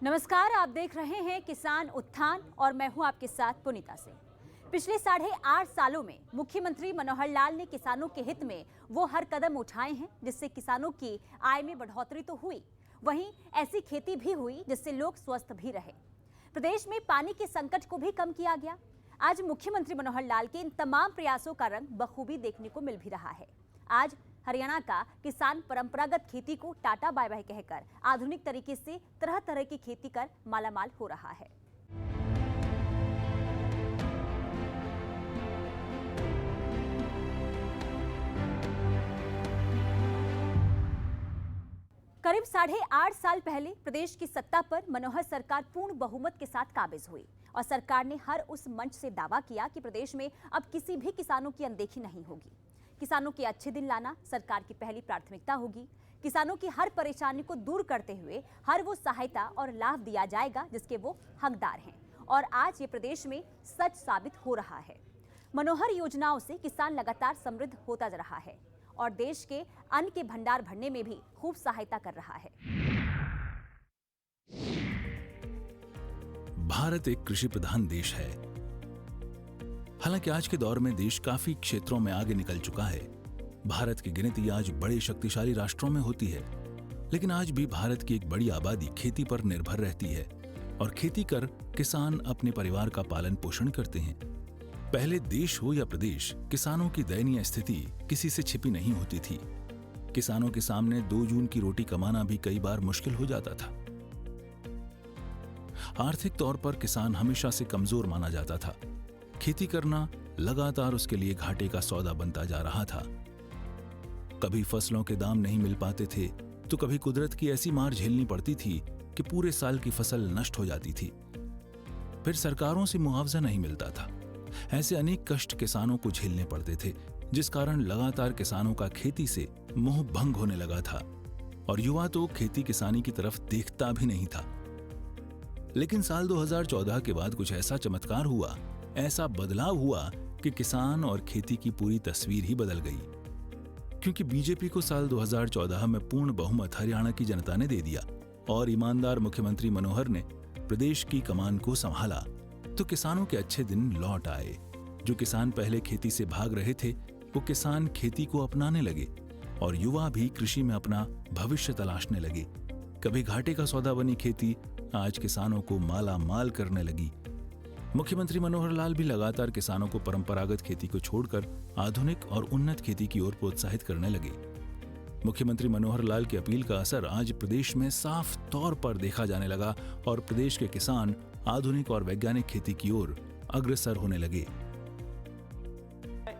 नमस्कार, आप देख रहे हैं किसान उत्थान और मैं हूं आपके साथ पुनीता सिंह। पिछले 8.5 सालों में मुख्यमंत्री मनोहर लाल ने किसानों के हित में वो हर कदम उठाए हैं जिससे किसानों की आय में बढ़ोतरी तो हुई, वहीं ऐसी खेती भी हुई जिससे लोग स्वस्थ भी रहे। प्रदेश में पानी के संकट को भी कम किया गया। आज मुख्यमंत्री मनोहर लाल के इन तमाम प्रयासों का रंग बखूबी देखने को मिल भी रहा है। आज हरियाणा का किसान परंपरागत खेती को टाटा बाय बाय कहकर आधुनिक तरीके से तरह तरह की खेती कर मालामाल हो रहा है। करीब 8.5 साल पहले प्रदेश की सत्ता पर मनोहर सरकार पूर्ण बहुमत के साथ काबिज हुई और सरकार ने हर उस मंच से दावा किया कि प्रदेश में अब किसी भी किसानों की अनदेखी नहीं होगी। किसानों के अच्छे दिन लाना सरकार की पहली प्राथमिकता होगी। किसानों की हर परेशानी को दूर करते हुए हर वो सहायता और लाभ दिया जाएगा जिसके वो हकदार हैं, और आज ये प्रदेश में सच साबित हो रहा है। मनोहर योजनाओं से किसान लगातार समृद्ध होता जा रहा है और देश के अन्न के भंडार भरने में भी खूब सहायता कर रहा है। भारत एक कृषि प्रधान देश है। हालांकि आज के दौर में देश काफी क्षेत्रों में आगे निकल चुका है। भारत की गिनती आज बड़े शक्तिशाली राष्ट्रों में होती है, लेकिन आज भी भारत की एक बड़ी आबादी खेती पर निर्भर रहती है और खेती कर किसान अपने परिवार का पालन पोषण करते हैं। पहले देश हो या प्रदेश, किसानों की दयनीय स्थिति किसी से छिपी नहीं होती थी। किसानों के सामने 2 जून की रोटी कमाना भी कई बार मुश्किल हो जाता था। आर्थिक तौर पर किसान हमेशा से कमजोर माना जाता था। खेती करना लगातार उसके लिए घाटे का सौदा बनता जा रहा था। कभी फसलों के दाम नहीं मिल पाते थे, तो कभी कुदरत की ऐसी मार झेलनी पड़ती थी कि पूरे साल की फसल नष्ट हो जाती थी। फिर सरकारों से मुआवजा नहीं मिलता था। ऐसे अनेक कष्ट किसानों को झेलने पड़ते थे, जिस कारण लगातार किसानों का खेती से मोह भंग होने लगा था और युवा तो खेती किसानी की तरफ देखता भी नहीं था। लेकिन साल 2014 के बाद कुछ ऐसा चमत्कार हुआ, ऐसा बदलाव हुआ कि किसान और खेती की पूरी तस्वीर ही बदल गई। क्योंकि बीजेपी को साल 2014 में पूर्ण बहुमत हरियाणा की जनता ने दे दिया और ईमानदार मुख्यमंत्री मनोहर ने प्रदेश की कमान को संभाला, तो किसानों के अच्छे दिन लौट आए। जो किसान पहले खेती से भाग रहे थे, वो किसान खेती को अपनाने लगे और युवा भी कृषि में अपना भविष्य तलाशने लगे। कभी घाटे का सौदा बनी खेती आज किसानों को माला माल करने लगी। मुख्यमंत्री मनोहर लाल भी लगातार किसानों को परंपरागत खेती को छोड़कर आधुनिक और उन्नत खेती की ओर प्रोत्साहित करने लगे। मुख्यमंत्री मनोहर लाल की अपील का असर आज प्रदेश में साफ तौर पर देखा जाने लगा और प्रदेश के किसान आधुनिक और वैज्ञानिक खेती की ओर अग्रसर होने लगे।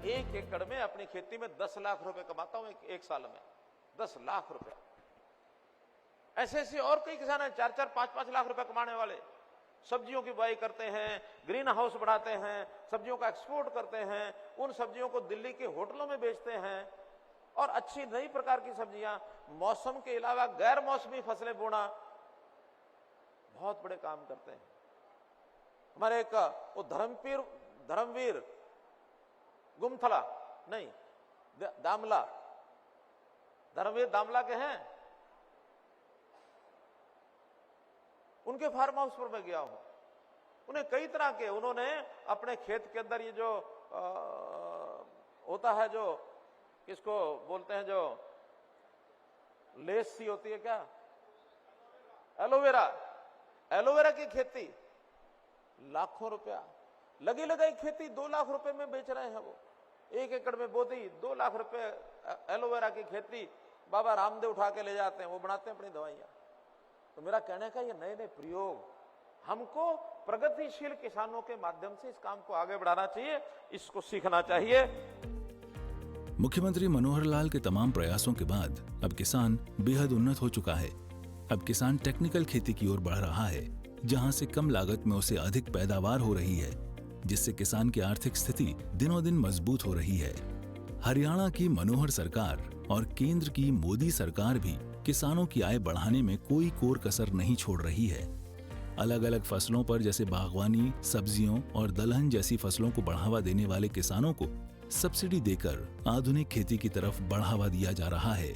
1 एकड़ में अपनी खेती में 10 लाख रुपए कमाता हूं एक साल में। 10 लाख रुपए। ऐसे और कई किसान हैं 4-4, 5-5 लाख रुपए कमाने वाले। सब्जियों की बुआई करते हैं, ग्रीन हाउस बढ़ाते हैं, सब्जियों का एक्सपोर्ट करते हैं, उन सब्जियों को दिल्ली के होटलों में बेचते हैं और अच्छी नई प्रकार की सब्जियां, मौसम के अलावा गैर मौसमी फसलें बोना, बहुत बड़े काम करते हैं। हमारे एक वो धर्मवीर गुमथला नहीं दामला, धर्मवीर दामला के हैं, उनके फार्म हाउस पर मैं गया हूं। उन्हें कई तरह के, उन्होंने अपने खेत के अंदर ये जो होता है, जो किसको बोलते हैं, जो लेस सी होती है, क्या, एलोवेरा की खेती, लाखों रुपया लगी लगाई खेती 2 लाख रुपए में बेच रहे हैं वो। 1 एकड़ में बोती 2 लाख रुपए एलोवेरा की खेती बाबा रामदेव उठा के ले जाते हैं, वो बनाते हैं अपनी दवाइयां। तो मेरा कहने का ये नए नए प्रयोग, हमको प्रगतिशील किसानों के माध्यम से इस काम को आगे बढ़ाना चाहिए, इसको सीखना चाहिए। मुख्यमंत्री मनोहर लाल के तमाम प्रयासों के बाद अब किसान बेहद उन्नत हो चुका है। अब किसान टेक्निकल खेती की ओर बढ़ रहा है, जहां से कम लागत में उसे अधिक पैदावार हो रही है, जिससे किसान की आर्थिक स्थिति दिनों दिन मजबूत हो रही है। हरियाणा की मनोहर सरकार और केंद्र की मोदी सरकार भी किसानों की आय बढ़ाने में कोई कोर कसर नहीं छोड़ रही है। अलग अलग फसलों पर जैसे बागवानी, सब्जियों और दलहन जैसी फसलों को बढ़ावा देने वाले किसानों को सब्सिडी देकर आधुनिक खेती की तरफ बढ़ावा दिया जा रहा है।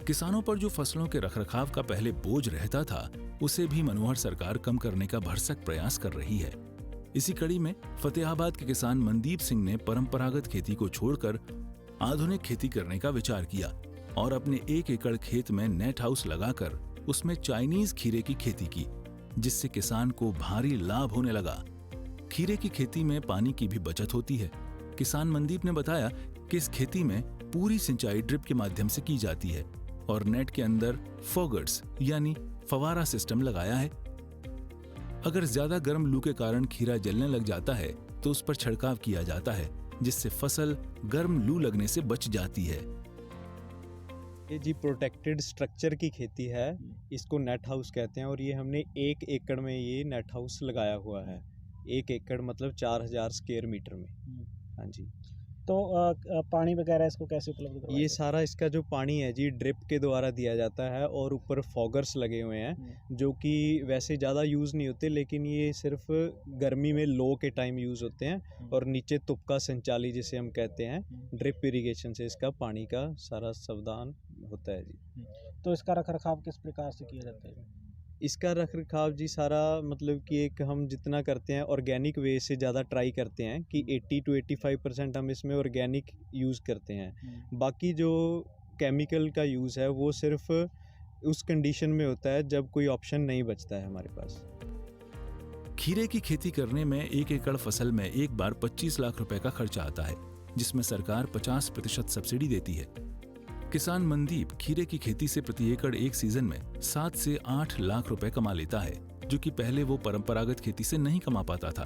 किसानों पर जो फसलों के रखरखाव का पहले बोझ रहता था, उसे भी मनोहर सरकार कम करने का भरसक प्रयास कर रही है। इसी कड़ी में फतेहाबाद के किसान मनदीप सिंह ने परंपरागत खेती को छोड़कर आधुनिक खेती करने का विचार किया और अपने 1 एकड़ खेत में नेट हाउस लगाकर उसमें चाइनीज खीरे की खेती की, जिससे किसान को भारी लाभ होने लगा। खीरे की खेती में पानी की भी बचत होती है। किसान मनदीप ने बताया कि इस खेती में पूरी सिंचाई ड्रिप के माध्यम से की जाती है और नेट के अंदर फॉगर्स यानी फवारा सिस्टम लगाया है। अगर ज्यादा गर्म लू के कारण खीरा जलने लग जाता है तो उस पर छिड़काव किया जाता है, जिससे फसल गर्म लू लगने से बच जाती है। ये जी प्रोटेक्टेड स्ट्रक्चर की खेती है, इसको नेट हाउस कहते हैं और ये हमने 1 एकड़ में ये नेट हाउस लगाया हुआ है। 1 एकड़ मतलब 4000 स्क्वायर मीटर में। हाँ जी। तो पानी वगैरह इसको कैसे उपलब्ध करवाया ये जाता सारा इसका जो पानी है जी ड्रिप के द्वारा दिया जाता है और ऊपर फॉगर्स लगे हुए हैं जो कि वैसे ज़्यादा यूज़ नहीं होते, लेकिन ये सिर्फ गर्मी में लो के टाइम यूज़ होते हैं और नीचे तुपका संचाली जिसे हम कहते हैं, ड्रिप इरिगेशन से इसका पानी का सारा सावधान होता है जी। तो इसका रखरखाव किस प्रकार से किया जाता है? इसका रखरखाव जी सारा मतलब कि एक हम जितना करते हैं ऑर्गेनिक वे से ज़्यादा ट्राई करते हैं कि 80 to 85% हम इसमें ऑर्गेनिक यूज़ करते हैं। बाकी जो केमिकल का यूज़ है वो सिर्फ उस कंडीशन में होता है जब कोई ऑप्शन नहीं बचता है हमारे पास। खीरे की खेती करने में 1 एकड़ फसल में एक बार 25 लाख रुपए का खर्चा आता है, जिसमें सरकार 50% सब्सिडी देती है। किसान मनदीप खीरे की खेती से प्रति एकड़ एक सीजन में 7 से 8 लाख रुपए कमा लेता है, जो कि पहले वो परंपरागत खेती से नहीं कमा पाता था।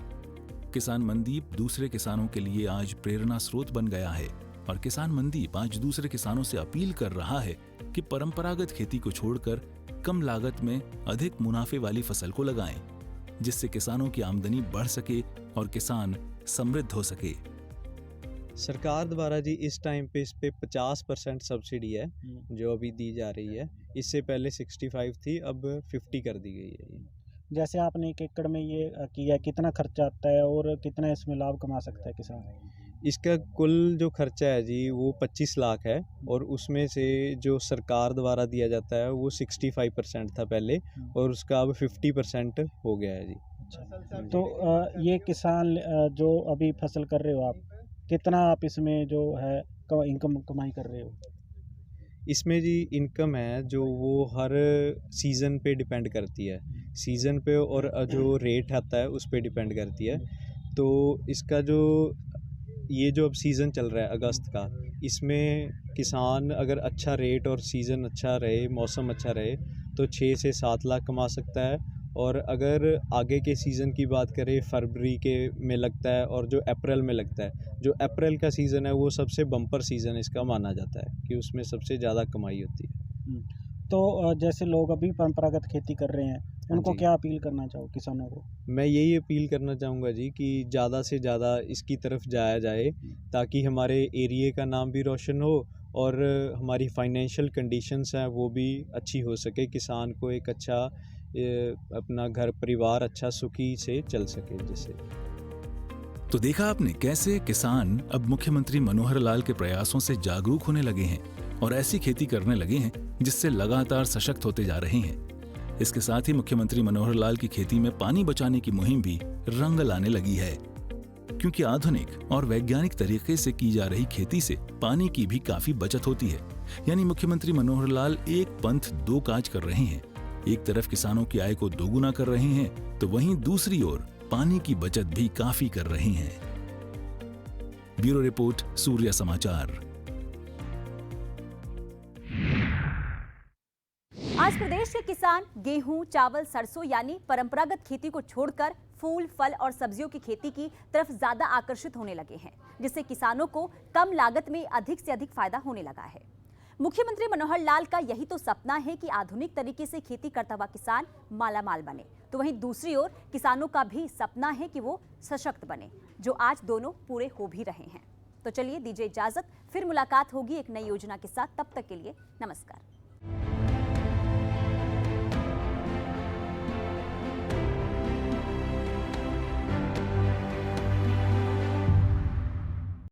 किसान मनदीप दूसरे किसानों के लिए आज प्रेरणा स्रोत बन गया है और किसान मनदीप आज दूसरे किसानों से अपील कर रहा है कि परंपरागत खेती को छोड़कर कम लागत में अधिक मुनाफे वाली फसल को लगाएं, जिससे किसानों की आमदनी बढ़ सके और किसान समृद्ध हो सके। सरकार द्वारा जी इस टाइम पे इस पे 50% सब्सिडी है जो अभी दी जा रही है। इससे पहले 65 थी, अब 50 कर दी गई है। जैसे आपने 1 एकड़ में ये किया, कितना खर्चा आता है और कितना इसमें लाभ कमा सकता है किसान? इसका कुल जो खर्चा है जी वो 25 लाख है और उसमें से जो सरकार द्वारा दिया जाता है वो 65% था पहले और उसका अब 50% हो गया है जी। तो ये किसान जो अभी फसल कर रहे हो आप, कितना आप इसमें जो है इनकम कमाई कर रहे हो? इसमें जी इनकम है जो वो हर सीज़न पे डिपेंड करती है, सीज़न पे और जो रेट आता है उस पे डिपेंड करती है। तो इसका जो ये जो अब सीज़न चल रहा है अगस्त का, इसमें किसान अगर अच्छा रेट और सीज़न अच्छा रहे, मौसम अच्छा रहे तो 6 से 7 लाख कमा सकता है। और अगर आगे के सीज़न की बात करें फरवरी के में लगता है और जो अप्रैल में लगता है, जो अप्रैल का सीज़न है वो सबसे बम्पर सीज़न इसका माना जाता है कि उसमें सबसे ज़्यादा कमाई होती है। तो जैसे लोग अभी परंपरागत खेती कर रहे हैं, उनको क्या अपील करना चाहो किसानों को? मैं यही अपील करना चाहूँगा जी कि ज़्यादा से ज़्यादा इसकी तरफ जाया जाए ताकि हमारे एरिए का नाम भी रोशन हो और हमारी फाइनेंशियल कंडीशंस हैं वो भी अच्छी हो सके, किसान को एक अच्छा अपना घर परिवार अच्छा सुखी से चल सके जिससे। तो देखा आपने कैसे किसान अब मुख्यमंत्री मनोहर लाल के प्रयासों से जागरूक होने लगे हैं और ऐसी खेती करने लगे हैं जिससे लगातार सशक्त होते जा रहे हैं। इसके साथ ही मुख्यमंत्री मनोहर लाल की खेती में पानी बचाने की मुहिम भी रंग लाने लगी है, क्योंकि आधुनिक और वैज्ञानिक तरीके से की जा रही खेती से पानी की भी काफी बचत होती है। यानी मुख्यमंत्री मनोहर लाल एक पंथ दो काज कर रहे हैं। एक तरफ किसानों की आय को दोगुना कर रहे हैं तो वहीं दूसरी ओर पानी की बचत भी काफी कर रहे हैं। ब्यूरो रिपोर्ट, सूर्य समाचार। आज प्रदेश के किसान गेहूं, चावल, सरसों यानी परंपरागत खेती को छोड़कर फूल, फल और सब्जियों की खेती की तरफ ज्यादा आकर्षित होने लगे हैं, जिससे किसानों को कम लागत में अधिक से अधिक फायदा होने लगा है। मुख्यमंत्री मनोहर लाल का यही तो सपना है कि आधुनिक तरीके से खेती करता हुआ किसान मालामाल बने, तो वहीं दूसरी ओर किसानों का भी सपना है कि वो सशक्त बने, जो आज दोनों पूरे हो भी रहे हैं। तो चलिए दीजिए इजाजत, फिर मुलाकात होगी एक नई योजना के साथ। तब तक के लिए नमस्कार।